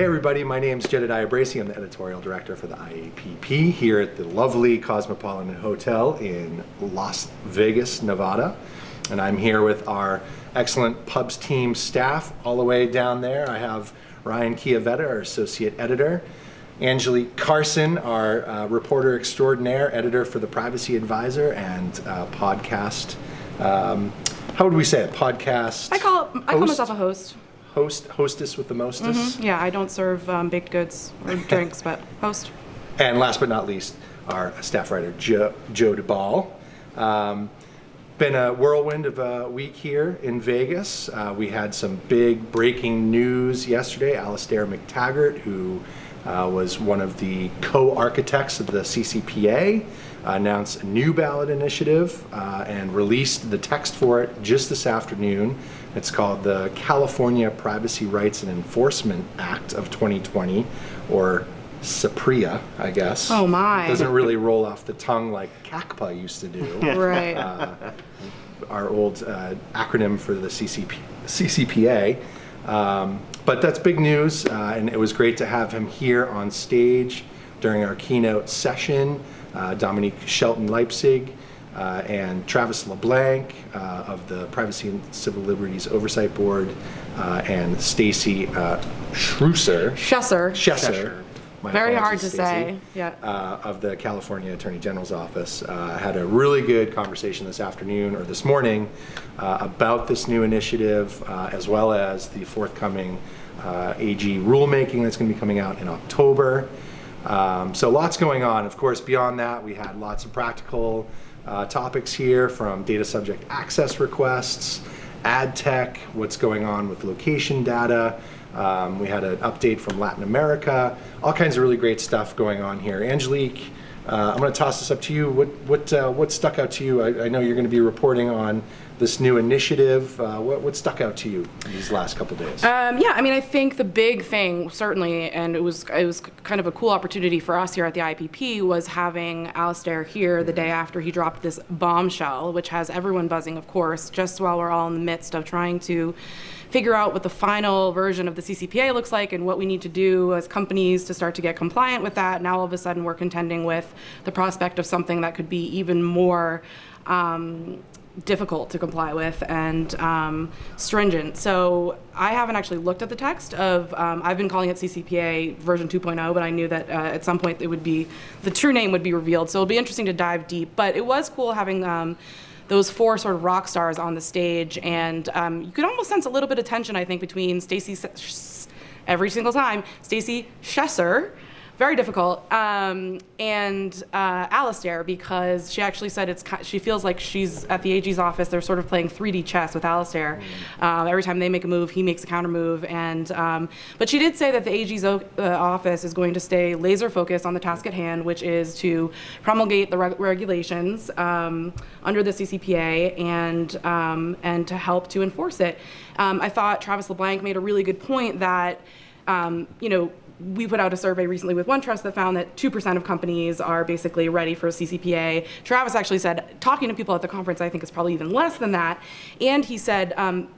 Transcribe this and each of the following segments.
Hey everybody, my name is Jedediah Bracey. I'm the editorial director for the IAPP here at the lovely Cosmopolitan Hotel in Las Vegas, Nevada. And I'm here with our excellent Pubs team staff all the way down there. I have Ryan Chiavetta, our associate editor, Angelique Carson, our reporter extraordinaire, editor for the Privacy Advisor and podcast, how would we say it? Podcast I call myself a host. Hostess with the mostess. Yeah, I don't serve baked goods or drinks, but host. And last but not least, our staff writer, Joe DeBall. Been a whirlwind of a week here in Vegas. We had some big breaking news yesterday. Alastair Mactaggart, who was one of the co-architects of the CCPA, announced a new ballot initiative and released the text for it just this afternoon. It's called the California Privacy Rights and Enforcement Act of 2020, or CCPA, I guess. Oh my. Doesn't really roll off the tongue like CACPA used to do. Right. Our old acronym for the CCPA. But that's big news, and it was great to have him here on stage during our keynote session. Dominique Shelton-Leipzig and Travis LeBlanc of the Privacy and Civil Liberties Oversight Board, and Stacy Schesser. Very hard to say. Yeah. Of the California Attorney General's office. Had a really good conversation this afternoon or this morning about this new initiative, as well as the forthcoming AG rulemaking that's going to be coming out in October. So lots going on. Of course, beyond that, we had lots of practical topics here, from data subject access requests, ad tech, what's going on with location data. We had an update from Latin America, all kinds of really great stuff going on here. Angelique, I'm going to toss this up to you. What stuck out to you? I know you're going to be reporting on this new initiative. What stuck out to you these last couple days? Yeah, I mean, I think the big thing, certainly, and it was kind of a cool opportunity for us here at the IAPP, was having Alastair here the day after he dropped this bombshell, which has everyone buzzing, of course, just while we're all in the midst of trying to figure out what the final version of the CCPA looks like and what we need to do as companies to start to get compliant with that. Now all of a sudden we're contending with the prospect of something that could be even more difficult to comply with and stringent. So I haven't actually looked at the text of, I've been calling it CCPA version 2.0, but I knew that at some point it would be, the true name would be revealed. So it'll be interesting to dive deep. But it was cool having those four sort of rock stars on the stage, and you could almost sense a little bit of tension, I think, between Stacy Schesser, very difficult, and Alastair, because she actually said she feels like she's at the AG's office. They're sort of playing 3D chess with Alastair. Every time they make a move, he makes a counter move. But she did say that the AG's office is going to stay laser focused on the task at hand, which is to promulgate the regulations under the CCPA and to help to enforce it. I thought Travis LeBlanc made a really good point that we put out a survey recently with OneTrust that found that 2% of companies are basically ready for a CCPA. Travis actually said, talking to people at the conference, I think it's probably even less than that. And he said,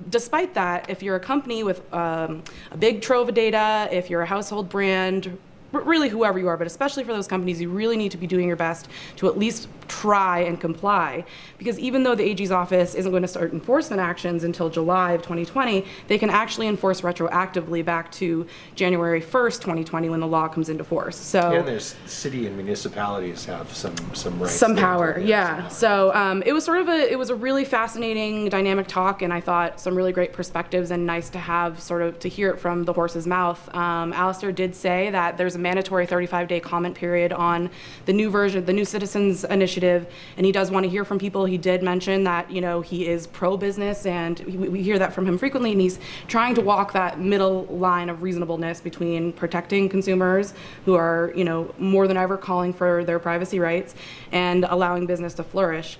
despite that, if you're a company with a big trove of data, if you're a household brand, really whoever you are, but especially for those companies, you really need to be doing your best to at least try and comply. Because even though the AG's office isn't going to start enforcement actions until July of 2020, they can actually enforce retroactively back to January 1st, 2020, when the law comes into force. So, and there's city and municipalities have some rights. Some power, yeah. So it was a really fascinating, dynamic talk, and I thought some really great perspectives, and nice to have to hear it from the horse's mouth. Alastair did say that there's a mandatory 35-day comment period on the new version, the new Citizens Initiative, and he does want to hear from people. He did mention that he is pro-business, and we hear that from him frequently, and he's trying to walk that middle line of reasonableness between protecting consumers who are more than ever calling for their privacy rights and allowing business to flourish.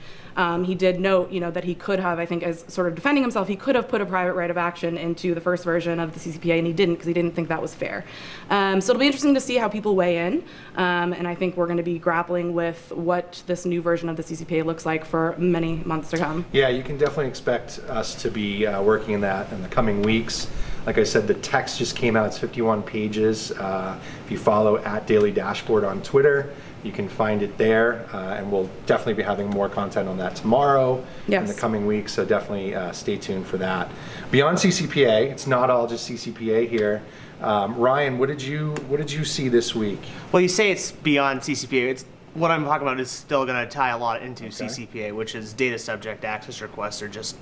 He did note, that he could have, I think, as sort of defending himself, he could have put a private right of action into the first version of the CCPA, and he didn't, because he didn't think that was fair. So it'll be interesting to see how people weigh in, and I think we're going to be grappling with what this new version of the CCPA looks like for many months to come. Yeah, you can definitely expect us to be working in that in the coming weeks. Like I said, the text just came out. It's 51 pages. If you follow @DailyDashboard on Twitter, you can find it there, and we'll definitely be having more content on that tomorrow in the coming weeks, so definitely stay tuned for that. Beyond CCPA, it's not all just CCPA here. Ryan, what did you see this week? Well, you say it's beyond CCPA. It's what I'm talking about is still going to tie a lot into CCPA, which is data subject access requests are just,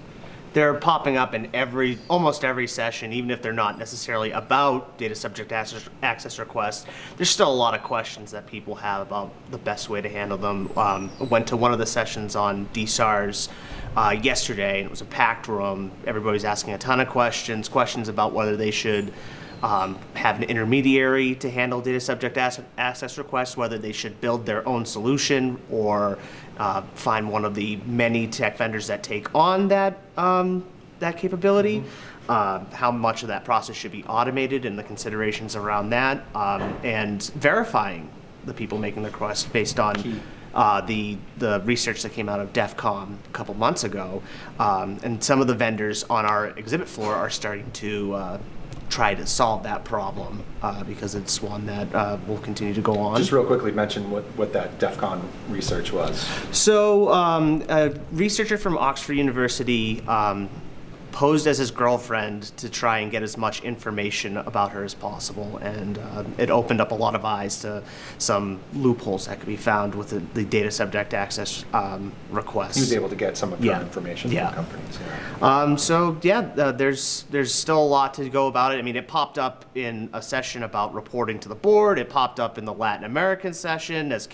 they're popping up in almost every session, even if they're not necessarily about data subject access requests. There's still a lot of questions that people have about the best way to handle them. I went to one of the sessions on DSARs yesterday, and it was a packed room. Everybody's asking a ton of questions about whether they should have an intermediary to handle data subject access requests, whether they should build their own solution or find one of the many tech vendors that take on that capability, how much of that process should be automated and the considerations around that, and verifying the people making the requests based on the research that came out of DEF CON a couple months ago. And some of the vendors on our exhibit floor are starting to try to solve that problem because it's one that will continue to go on. Just real quickly mention what that DEF CON research was. So a researcher from Oxford University posed as his girlfriend to try and get as much information about her as possible, and it opened up a lot of eyes to some loopholes that could be found with the data subject access requests. He was able to get some of her information from companies. There's still a lot to go about it. I mean, it popped up in a session about reporting to the board. It popped up in the Latin American session as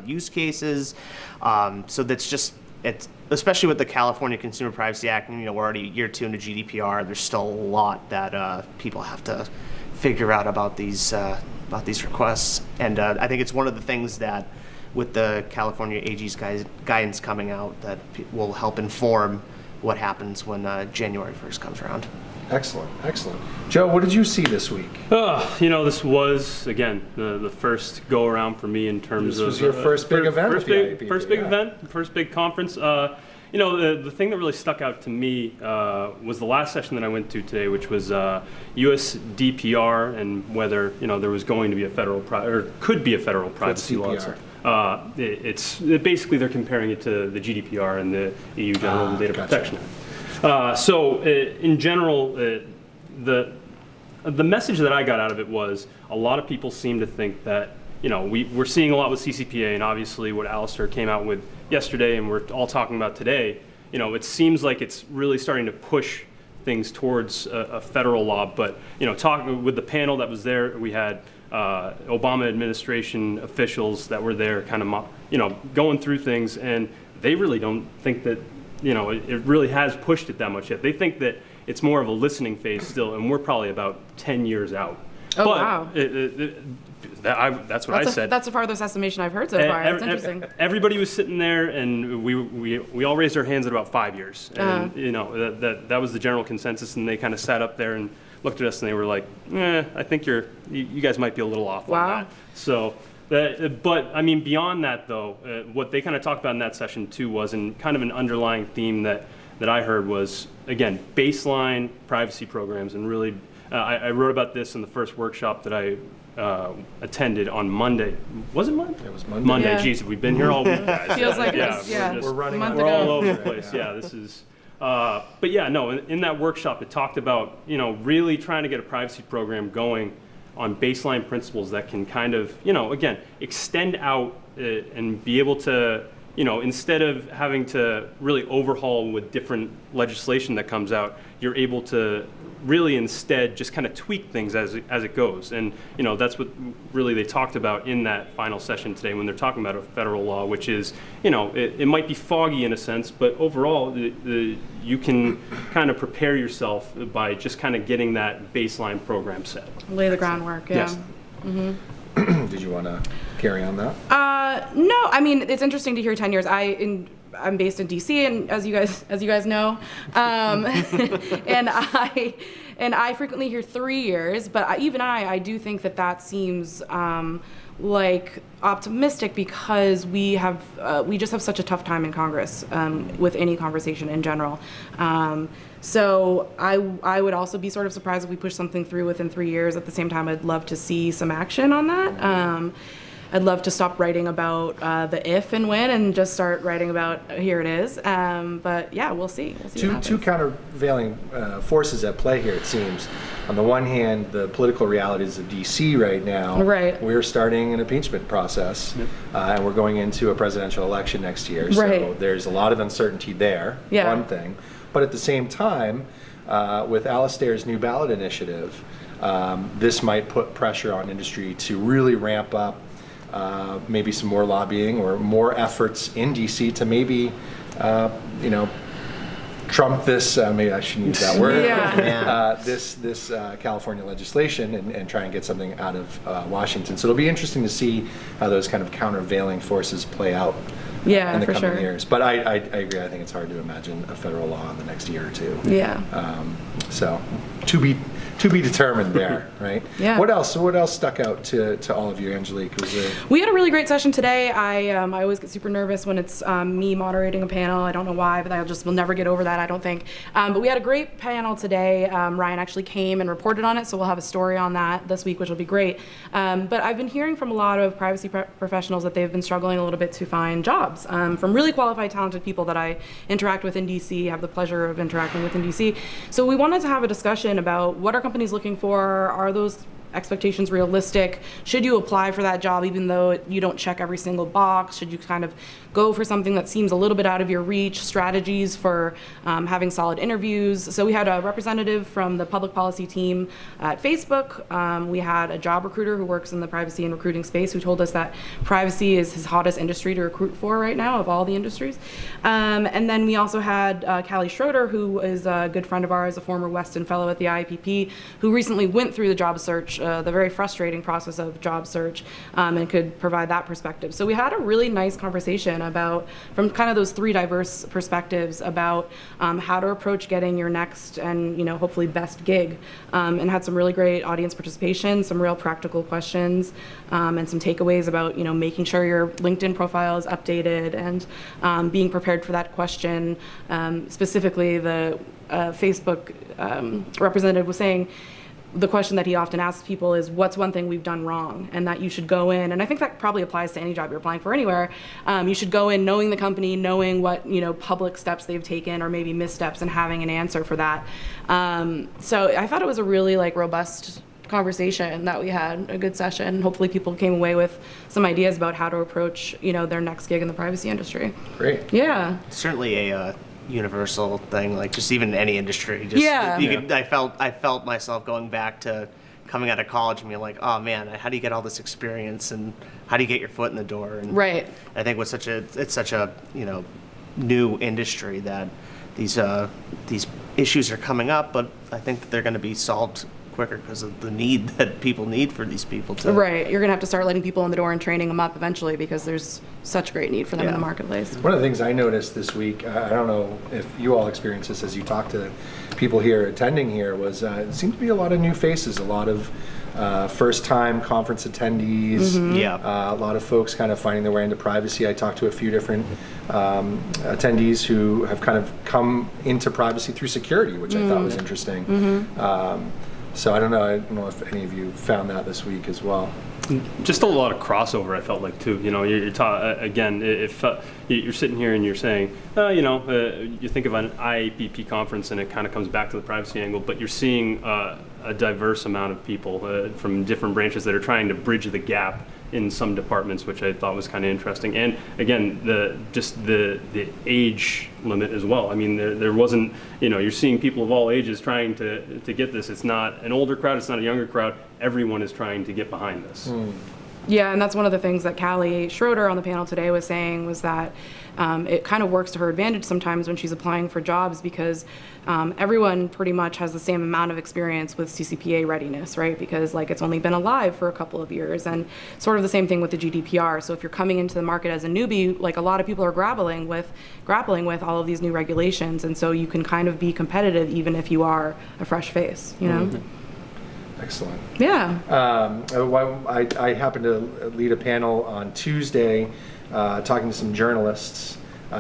use cases. So that's just, it's, especially with the California Consumer Privacy Act, and, we're already year 2 into GDPR. There's still a lot that people have to figure out about these requests. And I think it's one of the things that, with the California AG's guidance coming out, that will help inform what happens when January 1st comes around. Excellent, excellent. Joe, what did you see this week? This was, again, the first go around for me in terms of... This was your first big event with the IAPP. First big event, first big conference. The thing that really stuck out to me was the last session that I went to today, which was USDPR and whether, there was going to be a federal, or could be a federal privacy law. Basically they're comparing it to the GDPR and the EU General Data Protection Act. In general, the message that I got out of it was a lot of people seem to think that, we're seeing a lot with CCPA, and obviously what Alastair came out with yesterday and we're all talking about today, it seems like it's really starting to push things towards a federal law. But, talking with the panel that was there, we had Obama administration officials that were there kind of, going through things, and they really don't think that it really has pushed it that much yet. They think that it's more of a listening phase still, and we're probably about 10 years out. Oh, but wow. That's what I said. That's the farthest estimation I've heard so far. That's interesting. Everybody was sitting there, and we all raised our hands at about 5 years. And, that was the general consensus, and they kind of sat up there and looked at us, and they were like, I think you guys might be a little off on that. So... but I mean, beyond that though, what they kind of talked about in that session too was, and kind of an underlying theme that I heard was, again, baseline privacy programs. And really, I wrote about this in the first workshop that I attended on Monday. Was it Monday? It was Monday. Monday. Yeah. Geez, we've been here all week, guys. Feels like it's, we're running. We're all over the place. Yeah, this is. But yeah, no. In that workshop, it talked about really trying to get a privacy program going on baseline principles that can kind of, again, extend out and be able to, instead of having to really overhaul with different legislation that comes out, you're able to really instead just kind of tweak things as it goes. And, that's what really they talked about in that final session today when they're talking about a federal law, which is, it might be foggy in a sense, but overall, you can kind of prepare yourself by just kind of getting that baseline program set. Lay the groundwork, yeah. Yes. Did you want to carry on that? No, I mean, it's interesting to hear 10 years. I'm based in DC, and as you guys know, and I frequently hear 3 years, but I do think that seems like optimistic, because we just have such a tough time in Congress with any conversation in general. So I would also be sort of surprised if we push something through within 3 years. At the same time, I'd love to see some action on that. I'd love to stop writing about the if and when and just start writing about here it is. But yeah, we'll see. Two countervailing forces at play here, it seems. On the one hand, the political realities of DC right now. Right. We're starting an impeachment process, and we're going into a presidential election next year. So Right. there's a lot of uncertainty there, Yeah. one thing. But at the same time, with Alastair's new ballot initiative, this might put pressure on industry to really ramp up maybe some more lobbying or more efforts in DC to maybe, trump this, maybe I shouldn't use that word, this California legislation and try and get something out of Washington. So it'll be interesting to see how those kind of countervailing forces play out in the coming years. But I agree, I think it's hard to imagine a federal law in the next year or two. Yeah. So to be determined there, right? Yeah. What else stuck out to all of you, Angelique? We had a really great session today. I always get super nervous when it's me moderating a panel. I don't know why, but I will never get over that, I don't think. But we had a great panel today. Ryan actually came and reported on it, so we'll have a story on that this week, which will be great. But I've been hearing from a lot of privacy professionals that they've been struggling a little bit to find jobs from really qualified, talented people that I interact with in DC, have the pleasure of interacting with in DC. So we wanted to have a discussion about what are companies looking for? Are those expectations realistic? Should you apply for that job even though you don't check every single box? Should you kind of go for something that seems a little bit out of your reach? Strategies for having solid interviews. So we had a representative from the public policy team at Facebook. We had a job recruiter who works in the privacy and recruiting space who told us that privacy is his hottest industry to recruit for right now of all the industries. And then we also had Callie Schroeder, who is a good friend of ours, a former Weston fellow at the IAPP, who recently went through the job search, the very frustrating process of job search, and could provide that perspective. So we had a really nice conversation about, from kind of those three diverse perspectives, about how to approach getting your next and hopefully best gig, and had some really great audience participation, some real practical questions, and some takeaways about making sure your LinkedIn profile is updated and being prepared for that question. Specifically, the Facebook representative was saying, the question that he often asks people is, what's one thing we've done wrong? And that you should go in, and I think that probably applies to any job you're applying for anywhere. You should go in knowing the company, knowing what public steps they've taken or maybe missteps, and having an answer for that. So I thought it was a really robust conversation that we had, a good session. Hopefully people came away with some ideas about how to approach their next gig in the privacy industry. Great. Yeah. Certainly a universal thing, just even in any industry. I felt myself going back to coming out of college and being like, oh man, how do you get all this experience and how do you get your foot in the door? And right. I think it's such a new industry that these issues are coming up, but I think that they're going to be solved quicker because of the need that people need for these people to. Right, you're going to have to start letting people in the door and training them up eventually because there's such great need for them in the marketplace. One of the things I noticed this week, I don't know if you all experienced this as you talk to people here attending here, was it seemed to be a lot of new faces, a lot of first-time conference attendees, a lot of folks kind of finding their way into privacy. I talked to a few different attendees who have kind of come into privacy through security, which I thought was interesting. So I don't know if any of you found that this week as well. Just a lot of crossover, I felt like, too. Again, you're sitting here and you're saying, you think of an IAPP conference and it kind of comes back to the privacy angle, but you're seeing a diverse amount of people from different branches that are trying to bridge the gap in some departments, which I thought was kind of interesting. And again, the age limit as well. I mean, there wasn't, you're seeing people of all ages trying to get this. It's not an older crowd, it's not a younger crowd. Everyone is trying to get behind this. Yeah, and that's one of the things that Callie Schroeder on the panel today was saying, was that it kind of works to her advantage sometimes when she's applying for jobs, because everyone pretty much has the same amount of experience with CCPA readiness, right? Because like it's only been alive for a couple of years, and sort of the same thing with the GDPR. So if you're coming into the market as a newbie, like a lot of people are grappling with all of these new regulations, and so you can kind of be competitive even if you are a fresh face, you know? Excellent. Yeah. I happened to lead a panel on Tuesday talking to some journalists,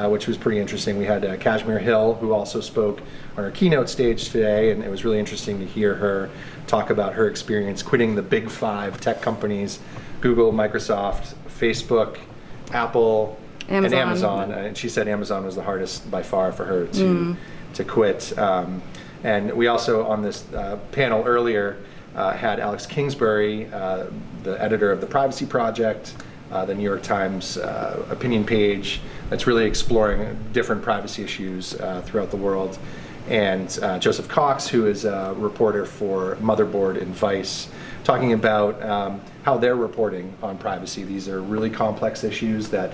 which was pretty interesting. We had Kashmir Hill, who also spoke on our keynote stage today, and it was really interesting to hear her talk about her experience quitting the big 5 tech companies, Google, Microsoft, Facebook, Apple, and Amazon. And she said Amazon was the hardest by far for her to quit. And we also, on this panel earlier, had Alex Kingsbury, the editor of the Privacy Project, the New York Times opinion page that's really exploring different privacy issues throughout the world, and Joseph Cox, who is a reporter for Motherboard and Vice, talking about how they're reporting on privacy. These are really complex issues that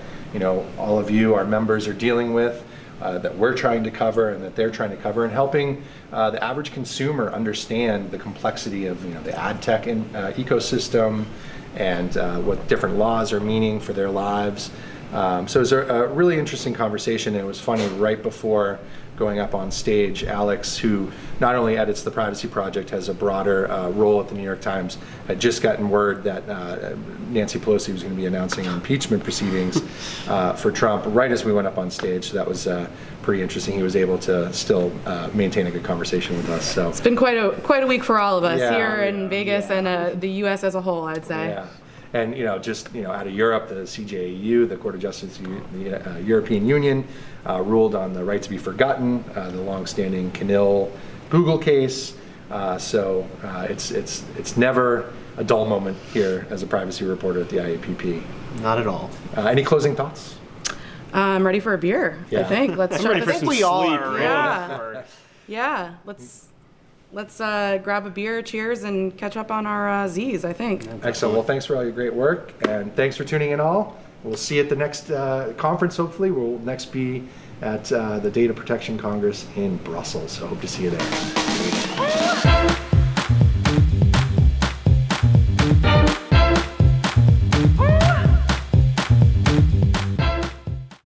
all of you, our members, are dealing with. That we're trying to cover and that they're trying to cover, and helping the average consumer understand the complexity of the ad tech ecosystem and what different laws are meaning for their lives. So it was a really interesting conversation. It was funny, right before going up on stage, Alex, who not only edits the Privacy Project, has a broader role at the New York Times, had just gotten word that Nancy Pelosi was going to be announcing impeachment proceedings for Trump right as we went up on stage. So that was pretty interesting. He was able to still maintain a good conversation with us. So it's been quite a week for all of us here in Vegas and the U.S. as a whole, I'd say. Yeah. And just out of Europe, the CJEU, the Court of Justice, the European Union, ruled on the right to be forgotten, the long-standing Canil Google case. So it's never a dull moment here as a privacy reporter at the IAPP. Not at all. Any closing thoughts? I'm ready for a beer. Yeah. I think. I'm ready for some we all sleep. are. Yeah. Yeah. Let's grab a beer, cheers, and catch up on our Z's, I think. Excellent. Well, thanks for all your great work, and thanks for tuning in all. We'll see you at the next conference, hopefully. We'll next be at the Data Protection Congress in Brussels, so hope to see you there.